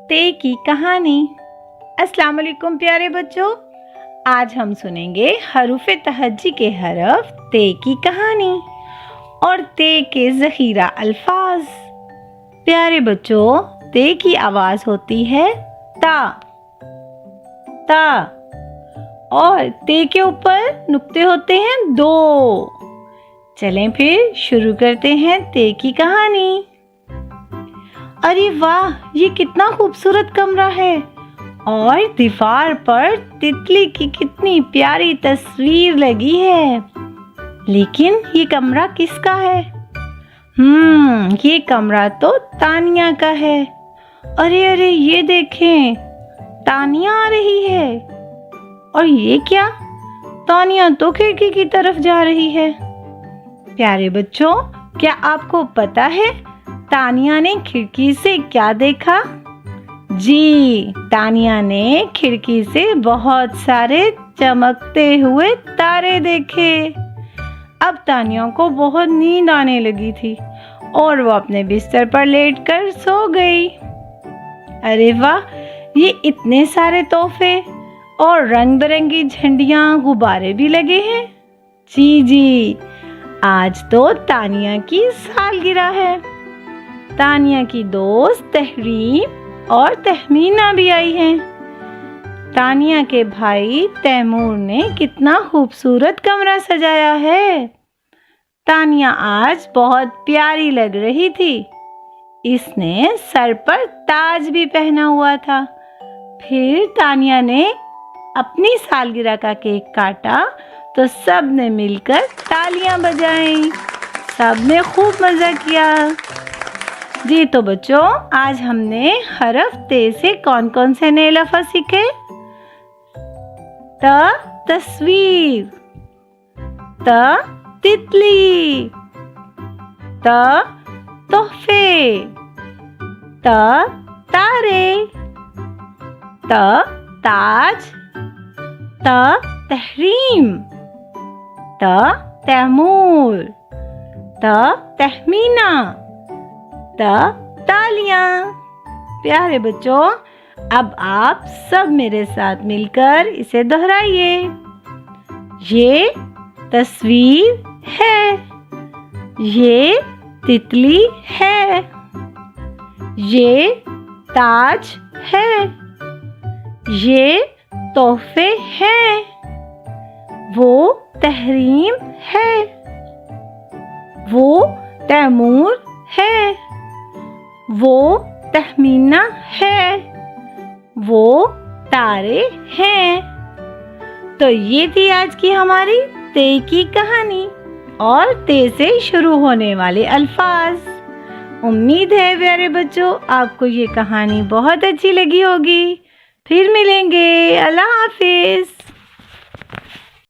ते की कहानी। अस्सलाम वालेकुम प्यारे बच्चों, आज हम सुनेंगे हरूफ तहज्जी के हरफ ते की कहानी और ते के ज़ख़ीरा अल्फाज। प्यारे बच्चों, ते की आवाज़ होती है ता ता और ते के ऊपर नुक्ते होते हैं दो। चलें फिर शुरू करते हैं ते की कहानी। अरे वाह, ये कितना खूबसूरत कमरा है और दीवार पर तितली की कितनी प्यारी तस्वीर लगी है। लेकिन ये कमरा किसका है? ये कमरा तो तानिया का है। अरे अरे, ये देखें, तानिया आ रही है। और ये क्या? तानिया तो खिड़की की तरफ जा रही है। प्यारे बच्चों, क्या आपको पता है तानिया ने खिड़की से क्या देखा? जी, तानिया ने खिड़की से बहुत सारे चमकते हुए तारे देखे। अब तानिया को बहुत नींद आने लगी थी और वो अपने बिस्तर पर लेटकर सो गई। अरे वाह, ये इतने सारे तोहफे और रंग बिरंगी झंडियाँ, गुब्बारे भी लगे हैं। जी, आज तो तानिया की सालगिरह है। तानिया की दोस्त तहरीम और तहमीना भी आई हैं। तानिया के भाई तैमूर ने कितना खूबसूरत कमरा सजाया है। तानिया आज बहुत प्यारी लग रही थी। इसने सर पर ताज भी पहना हुआ था। फिर तानिया ने अपनी सालगिरह का केक काटा तो सब ने मिलकर तालियां बजाईं। सब ने खूब मज़ा किया। जी तो बच्चों, आज हमने हरफ ते से कौन कौन से नए लफ्ज़ सीखे? त तस्वीर, त तितली, त तोहफे, त तारे, त ताज, त तहरीम, त तैमूर, त तहमीना, त तालियां। प्यारे बच्चों, अब आप सब मेरे साथ मिलकर इसे दोहराइए। ये तस्वीर है, ये तितली है, ये ताज है, ये तोहफे हैं, वो तहरीम है, वो तैमूर है, वो तहमीना है, वो तारे हैं। तो ये थी आज की हमारी ते की कहानी और ते से शुरू होने वाले अल्फाज। उम्मीद है प्यारे बच्चों, आपको ये कहानी बहुत अच्छी लगी होगी। फिर मिलेंगे। अल्लाह हाफिज।